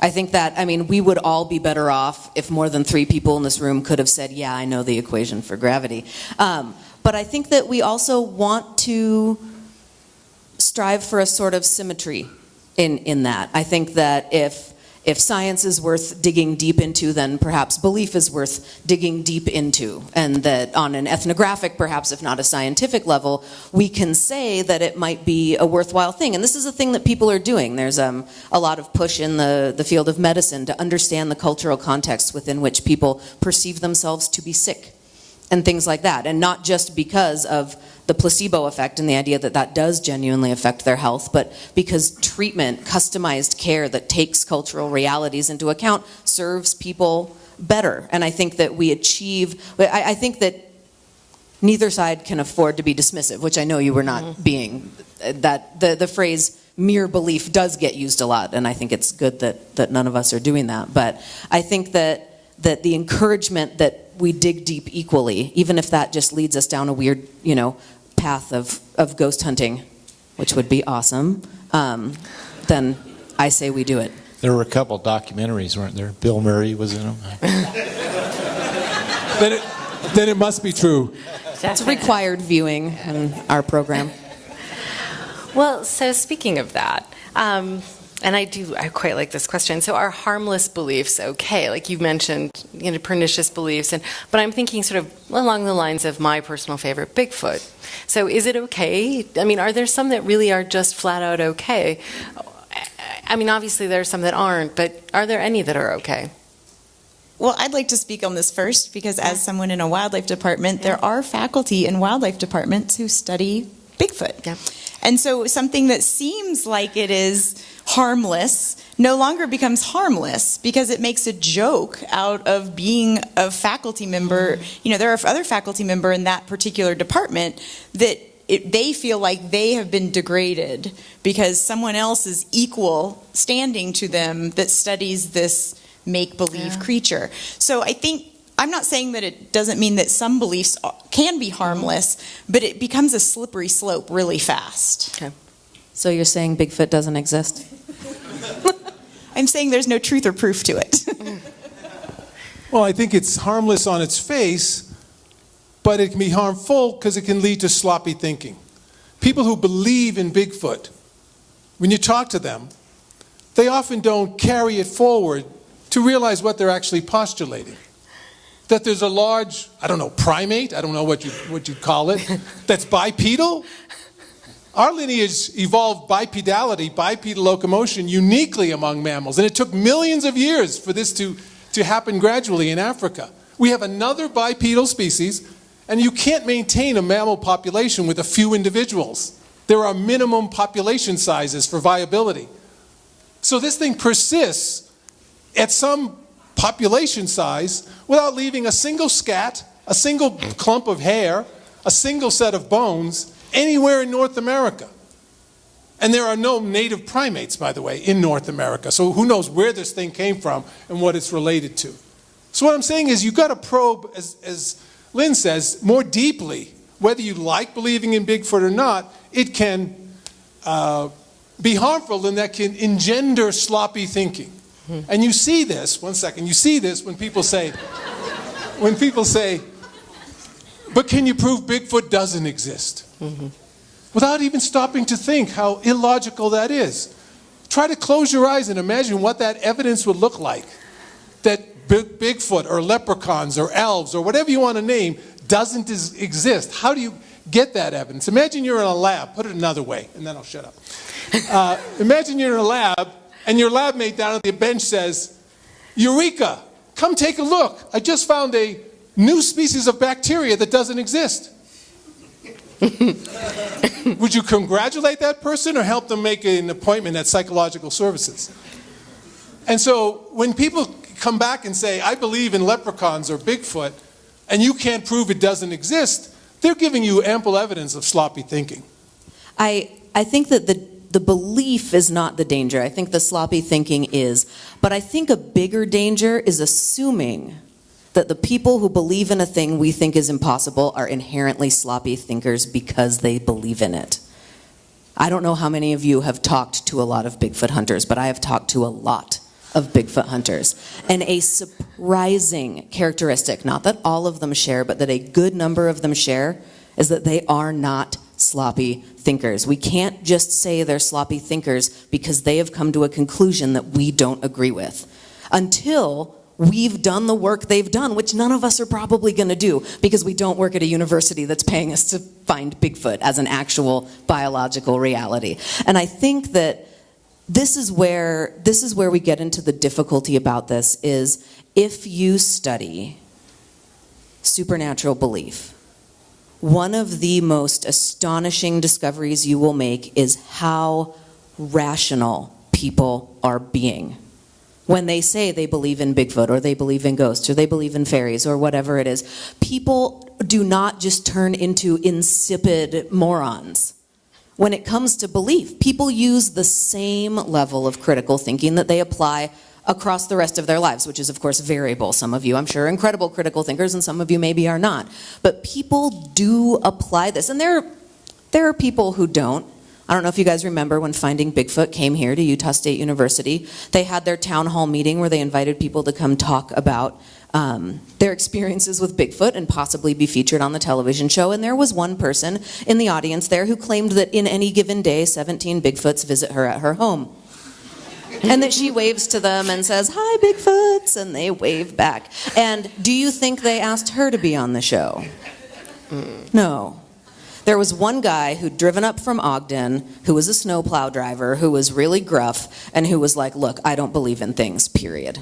I think that, we would all be better off if more than 3 people in this room could have said, yeah, I know the equation for gravity. But I think that we also want to strive for a sort of symmetry in that. I think that if if science is worth digging deep into, then perhaps belief is worth digging deep into. And that on an ethnographic, perhaps if not a scientific level, we can say that it might be a worthwhile thing. And this is a thing that people are doing. There's a lot of push in the field of medicine to understand the cultural context within which people perceive themselves to be sick and things like that. And not just because of the placebo effect and the idea that that does genuinely affect their health, but because treatment, customized care that takes cultural realities into account serves people better. And I think that I think that neither side can afford to be dismissive, which I know you were not being. That the phrase mere belief does get used a lot, and I think it's good that none of us are doing that. But I think that the encouragement that we dig deep equally, even if that just leads us down a weird, path of ghost hunting, which would be awesome, then I say we do it. There were a couple documentaries, weren't there? Bill Murray was in them. Then it must be true. It's required viewing in our program. Well, so speaking of that, and I quite like this question. So are harmless beliefs okay? Like you mentioned, pernicious beliefs, but I'm thinking sort of along the lines of my personal favorite, Bigfoot. So is it okay? I mean, are there some that really are just flat out okay? I mean, obviously there are some that aren't, but are there any that are okay? Well, I'd like to speak on this first because as someone in a wildlife department, there are faculty in wildlife departments who study Bigfoot. Yeah. And so something that seems like it is harmless no longer becomes harmless because it makes a joke out of being a faculty member. There are other faculty member in that particular department that they feel like they have been degraded because someone else is equal standing to them that studies this make-believe creature. So I think I'm not saying that it doesn't mean that some beliefs can be harmless, but it becomes a slippery slope really fast. Okay. So you're saying Bigfoot doesn't exist? I'm saying there's no truth or proof to it. Well, I think it's harmless on its face, but it can be harmful because it can lead to sloppy thinking. People who believe in Bigfoot, when you talk to them, they often don't carry it forward to realize what they're actually postulating. That there's a large, primate, I don't know what you'd call it, that's bipedal. Our lineage evolved bipedal locomotion uniquely among mammals, and it took millions of years for this to happen gradually in Africa. We have another bipedal species, and you can't maintain a mammal population with a few individuals. There are minimum population sizes for viability. So this thing persists at some population size without leaving a single scat, a single clump of hair, a single set of bones anywhere in North America. And there are no native primates, by the way, in North America. So who knows where this thing came from and what it's related to. So what I'm saying is you've got to probe, as Lynne says, more deeply. Whether you like believing in Bigfoot or not, it can be harmful and that can engender sloppy thinking. And you see this, you see this when people say, but can you prove Bigfoot doesn't exist? Without even stopping to think how illogical that is. Try to close your eyes and imagine what that evidence would look like. That Bigfoot or leprechauns or elves or whatever you want to name doesn't exist. How do you get that evidence? Imagine you're in a lab. Put it another way, and then I'll shut up. Imagine you're in a lab, and your lab mate down at the bench says, "Eureka, come take a look. I just found a new species of bacteria that doesn't exist." Would you congratulate that person or help them make an appointment at psychological services? And so when people come back and say, I believe in leprechauns or Bigfoot, and you can't prove it doesn't exist, they're giving you ample evidence of sloppy thinking. I think that the belief is not the danger. I think the sloppy thinking is. But I think a bigger danger is assuming that the people who believe in a thing we think is impossible are inherently sloppy thinkers because they believe in it. I don't know how many of you have talked to a lot of Bigfoot hunters, but I have talked to a lot of Bigfoot hunters. And a surprising characteristic, not that all of them share, but that a good number of them share, is that they are not sloppy thinkers. We can't just say they're sloppy thinkers because they have come to a conclusion that we don't agree with. Until we've done the work they've done, which none of us are probably going to do because we don't work at a university that's paying us to find Bigfoot as an actual biological reality. And I think that this is where we get into the difficulty about this is if you study supernatural belief, one of the most astonishing discoveries you will make is how rational people are being. When they say they believe in Bigfoot or they believe in ghosts or they believe in fairies or whatever it is, people do not just turn into insipid morons. When it comes to belief, people use the same level of critical thinking that they apply across the rest of their lives, which is of course variable. Some of you, I'm sure, are incredible critical thinkers and some of you maybe are not. But people do apply this, and there are people who don't. I don't know if you guys remember when Finding Bigfoot came here to Utah State University. They had their town hall meeting where they invited people to come talk about their experiences with Bigfoot and possibly be featured on the television show. And there was one person in the audience there who claimed that in any given day, 17 Bigfoots visit her at her home. And that she waves to them and says, "Hi, Bigfoots," and they wave back. And do you think they asked her to be on the show? No. There was one guy who'd driven up from Ogden, who was a snowplow driver, who was really gruff, and who was like, "Look, I don't believe in things, period.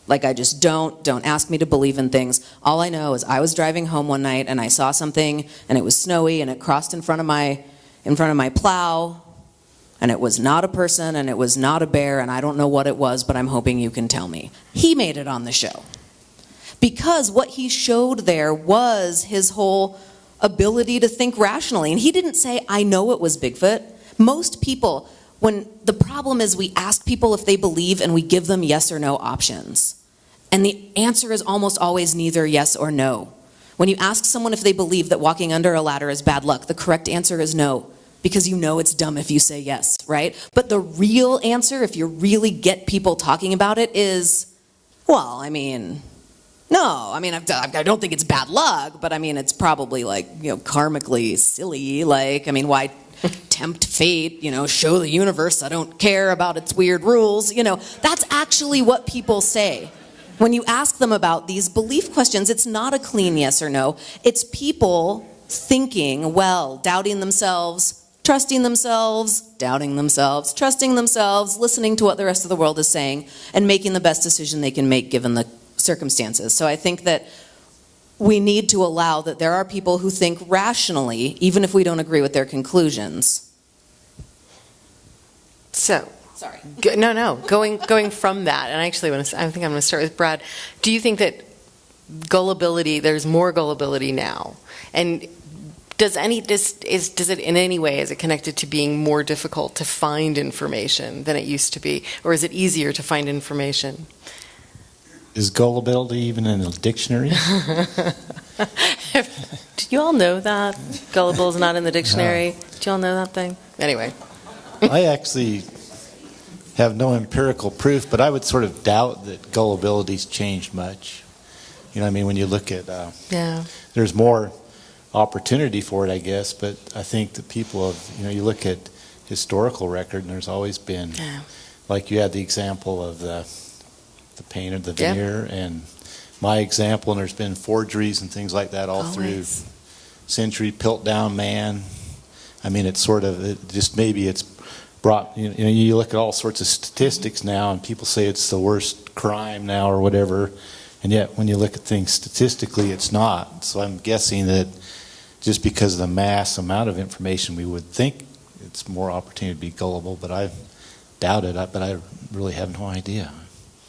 Like, I just don't ask me to believe in things. All I know is I was driving home one night, and I saw something, and it was snowy, and it crossed in front of my plow, and it was not a person, and it was not a bear, and I don't know what it was, but I'm hoping you can tell me." He made it on the show. Because what he showed there was his whole ability to think rationally. And he didn't say, "I know it was Bigfoot." Most people, when the problem is we ask people if they believe and we give them yes or no options. And the answer is almost always neither yes or no. When you ask someone if they believe that walking under a ladder is bad luck, the correct answer is no. Because you know it's dumb if you say yes, right? But the real answer, if you really get people talking about it, is, well, I mean, no, I mean, I don't think it's bad luck, but I mean, it's probably like, karmically silly. Like, I mean, why tempt fate, show the universe I don't care about its weird rules. That's actually what people say. When you ask them about these belief questions, it's not a clean yes or no. It's people thinking, doubting themselves, trusting themselves, doubting themselves, trusting themselves, listening to what the rest of the world is saying, and making the best decision they can make given the circumstances. So I think that we need to allow that there are people who think rationally, even if we don't agree with their conclusions. So, sorry. Going from that, and actually, I think I'm going to start with Brad. Do you think that gullibility? There's more gullibility now, and does it in any way, is it connected to being more difficult to find information than it used to be, or is it easier to find information? Is gullibility even in a dictionary? Do you all know that? Gullible is not in the dictionary. Do you all know that thing? Anyway. I actually have no empirical proof, but I would sort of doubt that gullibility's changed much. When you look at, there's more opportunity for it, I guess, but I think that people have, you look at historical record, and there's always been, like you had the example of the painter, the Vermeer, and my example, and there's been forgeries and things like that all through century, Piltdown Man. I mean, it's brought, you look at all sorts of statistics now, and people say it's the worst crime now or whatever, and yet when you look at things statistically, it's not. So I'm guessing that just because of the mass amount of information, we would think it's more opportunity to be gullible, but I doubt it, but I really have no idea.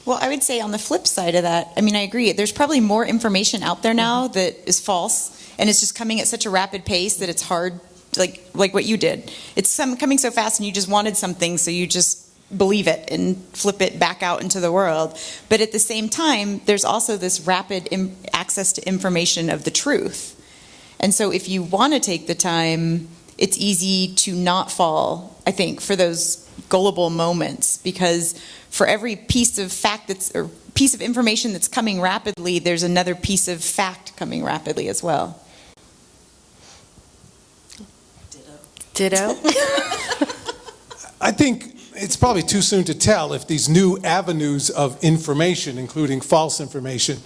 Well, I would say on the flip side of that, I agree. There's probably more information out there now that is false, and it's just coming at such a rapid pace that it's hard, like what you did. It's coming so fast, and you just wanted something, so you just believe it and flip it back out into the world. But at the same time, there's also this rapid access to information of the truth. And so if you want to take the time, it's easy to not fall, I think, for those gullible moments, because for every piece of piece of information that's coming rapidly, there's another piece of fact coming rapidly as well. Ditto. I think it's probably too soon to tell if these new avenues of information, including false information,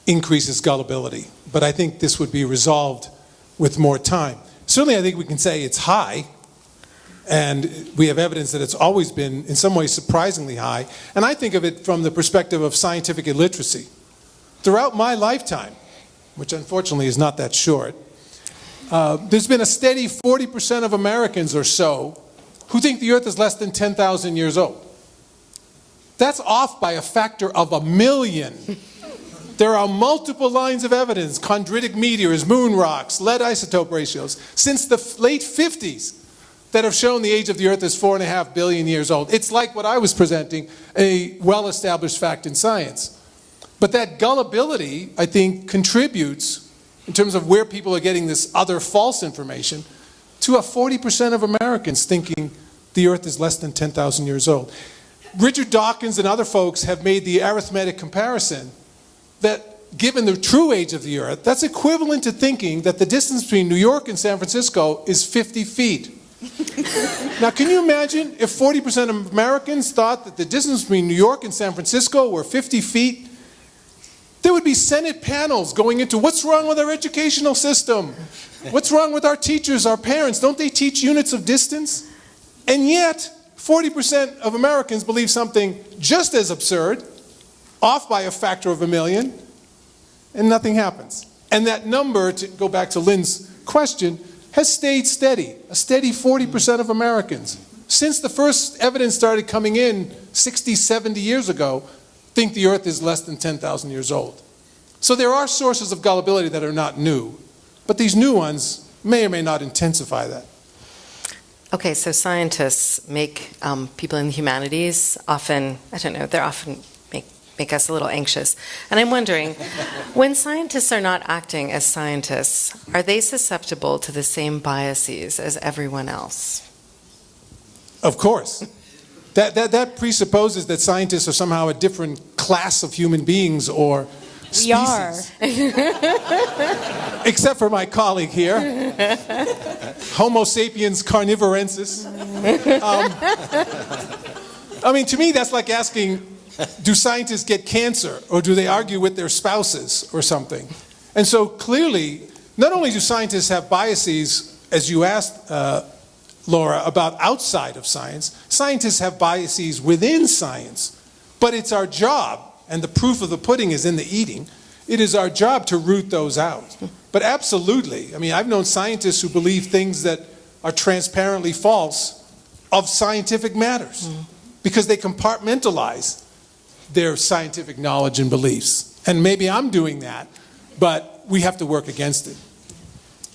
increases gullibility. But I think this would be resolved with more time. Certainly I think we can say it's high, and we have evidence that it's always been, in some ways, surprisingly high. And I think of it from the perspective of scientific illiteracy. Throughout my lifetime, which unfortunately is not that short, there's been a steady 40% of Americans or so who think the Earth is less than 10,000 years old. That's off by a factor of 1,000,000. There are multiple lines of evidence, chondritic meteors, moon rocks, lead isotope ratios, since the late 50s that have shown the age of the Earth is 4.5 billion years old. It's like what I was presenting, a well-established fact in science. But that gullibility, I think, contributes, in terms of where people are getting this other false information, to a 40% of Americans thinking the Earth is less than 10,000 years old. Richard Dawkins and other folks have made the arithmetic comparison that given the true age of the Earth, that's equivalent to thinking that the distance between New York and San Francisco is 50 feet. Now, can you imagine if 40% of Americans thought that the distance between New York and San Francisco were 50 feet? There would be Senate panels going into what's wrong with our educational system? What's wrong with our teachers, our parents? Don't they teach units of distance? And yet, 40% of Americans believe something just as absurd, off by a factor of 1,000,000, and nothing happens. And that number, to go back to Lynne's question, has stayed steady, a steady 40% of Americans. Since the first evidence started coming in 60, 70 years ago, think the Earth is less than 10,000 years old. So there are sources of gullibility that are not new, but these new ones may or may not intensify that. Okay, so scientists make people in the humanities often, I don't know, they're often make us a little anxious. And I'm wondering, when scientists are not acting as scientists, are they susceptible to the same biases as everyone else? Of course. That presupposes that scientists are somehow a different class of human beings or species. We are. Except for my colleague here, Homo sapiens carnivorensis. I mean, to me, that's like asking, do scientists get cancer, or do they argue with their spouses or something? And so clearly, not only do scientists have biases, as you asked, Laura, about outside of science, scientists have biases within science. But it's our job, and the proof of the pudding is in the eating, it is our job to root those out. But absolutely, I mean, I've known scientists who believe things that are transparently false of scientific matters, because they compartmentalize their scientific knowledge and beliefs. And maybe I'm doing that, but we have to work against it.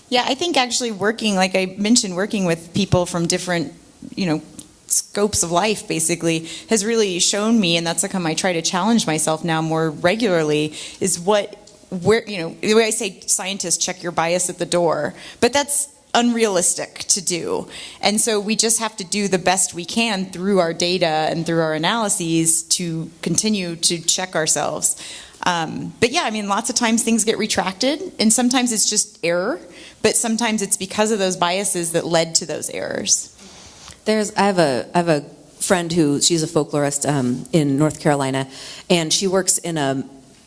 Yeah, I think actually working, like I mentioned, working with people from different, scopes of life basically has really shown me, and that's how I try to challenge myself now more regularly, is the way I say scientists check your bias at the door, but that's unrealistic to do. And so we just have to do the best we can through our data and through our analyses to continue to check ourselves. But yeah, I mean, lots of times things get retracted, and sometimes it's just error, but sometimes it's because of those biases that led to those errors. I have a friend she's a folklorist in North Carolina, and she works in a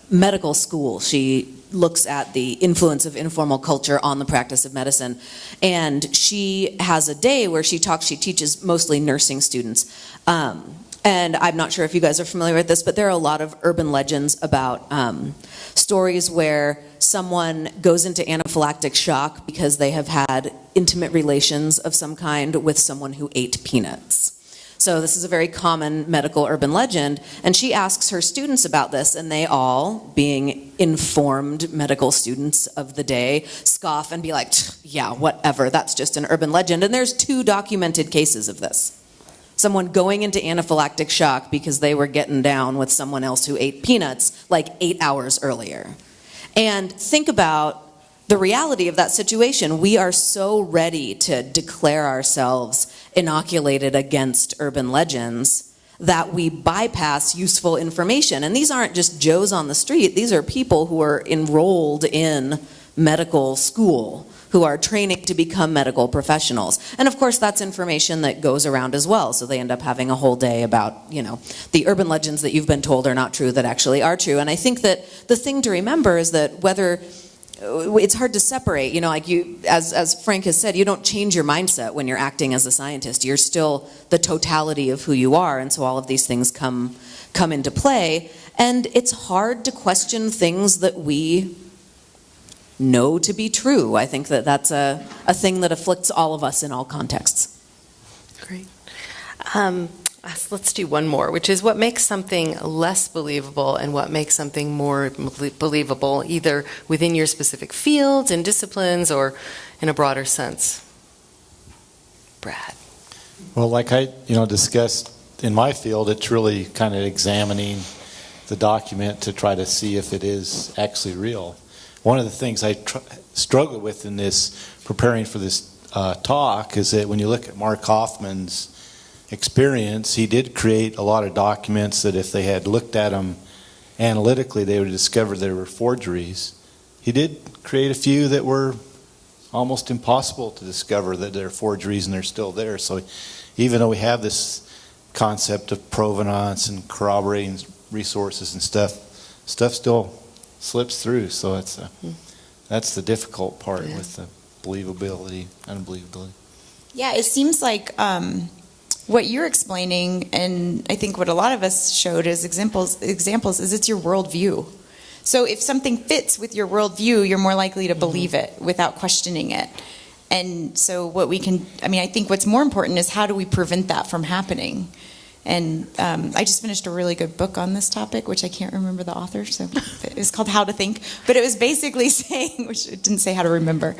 medical school. She looks at the influence of informal culture on the practice of medicine. And she has a day where she teaches mostly nursing students. And I'm not sure if you guys are familiar with this, but there are a lot of urban legends about stories where someone goes into anaphylactic shock because they have had intimate relations of some kind with someone who ate peanuts. So this is a very common medical urban legend, and she asks her students about this, and they all, being informed medical students of the day, scoff and be like, yeah, whatever, that's just an urban legend. And there's 2 documented cases of this. Someone going into anaphylactic shock because they were getting down with someone else who ate peanuts like 8 hours earlier. And think about the reality of that situation. We are so ready to declare ourselves inoculated against urban legends that we bypass useful information. And these aren't just Joes on the street. These are people who are enrolled in medical school who are training to become medical professionals. And of course, that's information that goes around as well. So they end up having a whole day about, the urban legends that you've been told are not true that actually are true. And I think that the thing to remember is that whether it's hard to separate, as Frank has said, you don't change your mindset when you're acting as a scientist. You're still the totality of who you are, and so all of these things come into play. And it's hard to question things that we know to be true. I think that that's a thing that afflicts all of us in all contexts. Great. Let's do one more, which is what makes something less believable and what makes something more believable, either within your specific fields and disciplines or in a broader sense. Brad. Well, like I discussed in my field, it's really kind of examining the document to try to see if it is actually real. One of the things I struggled with in this, preparing for this talk, is that when you look at Mark Hoffman's experience, he did create a lot of documents that if they had looked at them analytically, they would have discovered there were forgeries. He did create a few that were almost impossible to discover that they're forgeries and they're still there. So even though we have this concept of provenance and corroborating resources and stuff still slips through. So that's the difficult part with the believability, unbelievability. Yeah, it seems like what you're explaining, and I think what a lot of us showed as examples is it's your worldview. So if something fits with your worldview, you're more likely to believe it without questioning it. And so I think what's more important is how do we prevent that from happening? And I just finished a really good book on this topic, which I can't remember the author, so it was called How to Think. But it was basically saying, which it didn't say how to remember.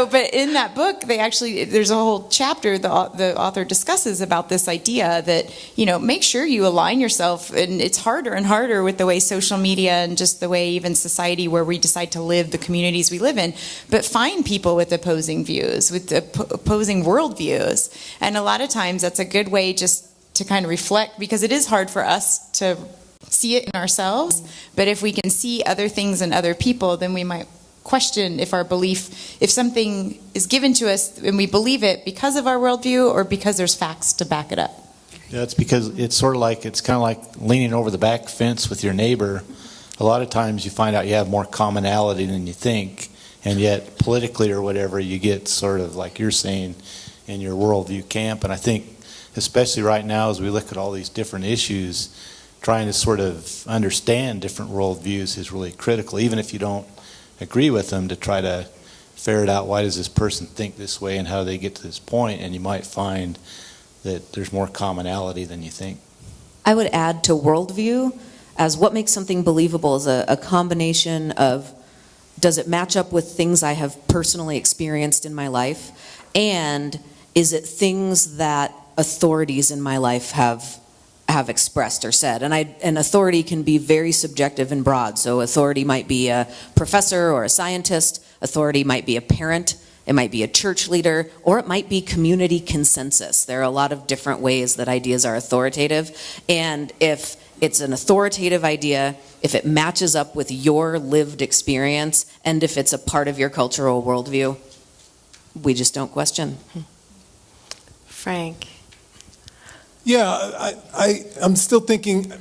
But in that book, there's a whole chapter the author discusses about this idea that, make sure you align yourself, and it's harder and harder with the way social media and just the way even society where we decide to live, the communities we live in, but find people with opposing views, with opposing worldviews. And a lot of times that's a good way just to kind of reflect, because it is hard for us to see it in ourselves, but if we can see other things in other people, then we might question if something is given to us and we believe it because of our worldview or because there's facts to back it up. Yeah, it's because it's kind of like leaning over the back fence with your neighbor. A lot of times you find out you have more commonality than you think, and yet politically or whatever you get sort of like you're saying in your worldview camp. And I think especially right now as we look at all these different issues, trying to sort of understand different worldviews is really critical, even if you don't agree with them, to try to ferret out why does this person think this way and how do they get to this point, and you might find that there's more commonality than you think. I would add to worldview as what makes something believable is a combination of, does it match up with things I have personally experienced in my life, and is it things that authorities in my life have expressed or said. And authority can be very subjective and broad. So authority might be a professor or a scientist. Authority might be a parent. It might be a church leader, or it might be community consensus. There are a lot of different ways that ideas are authoritative. And if it's an authoritative idea, if it matches up with your lived experience, and if it's a part of your cultural worldview, we just don't question. Frank. Yeah, I'm still thinking,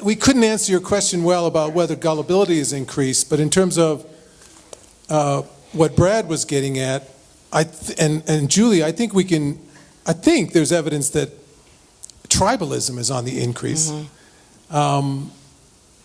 we couldn't answer your question well about whether gullibility is increased, but in terms of what Brad was getting at, and Julie, I think there's evidence that tribalism is on the increase. Mm-hmm.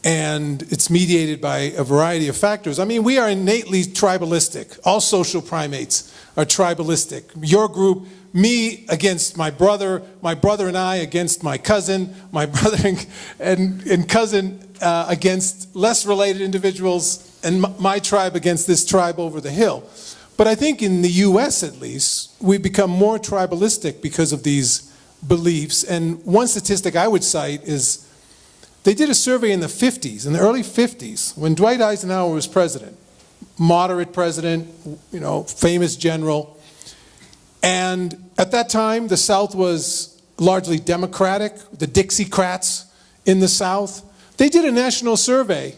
And it's mediated by a variety of factors. I mean, we are innately tribalistic. All social primates are tribalistic. Your group, me against my brother and I against my cousin, my brother and cousin against less related individuals, and my tribe against this tribe over the hill. But I think in the U.S. at least, we become more tribalistic because of these beliefs. And one statistic I would cite is they did a survey in the 50s, in the early 50s, when Dwight Eisenhower was president, moderate president, famous general. And at that time, the South was largely Democratic, the Dixiecrats in the South. They did a national survey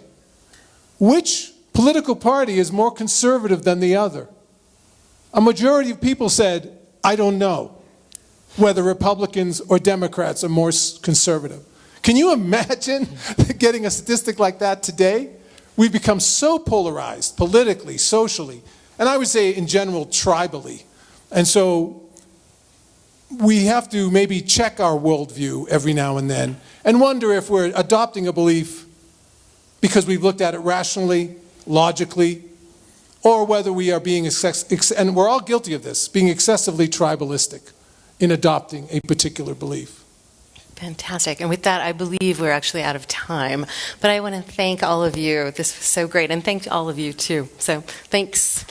which political party is more conservative than the other? A majority of people said, I don't know whether Republicans or Democrats are more conservative. Can you imagine getting a statistic like that today? We've become so polarized, politically, socially, and I would say in general, tribally. And so we have to maybe check our worldview every now and then and wonder if we're adopting a belief because we've looked at it rationally, logically, or whether we are being, and we're all guilty of this, being excessively tribalistic in adopting a particular belief. Fantastic. And with that, I believe we're actually out of time. But I want to thank all of you. This was so great. And thank all of you, too. So thanks.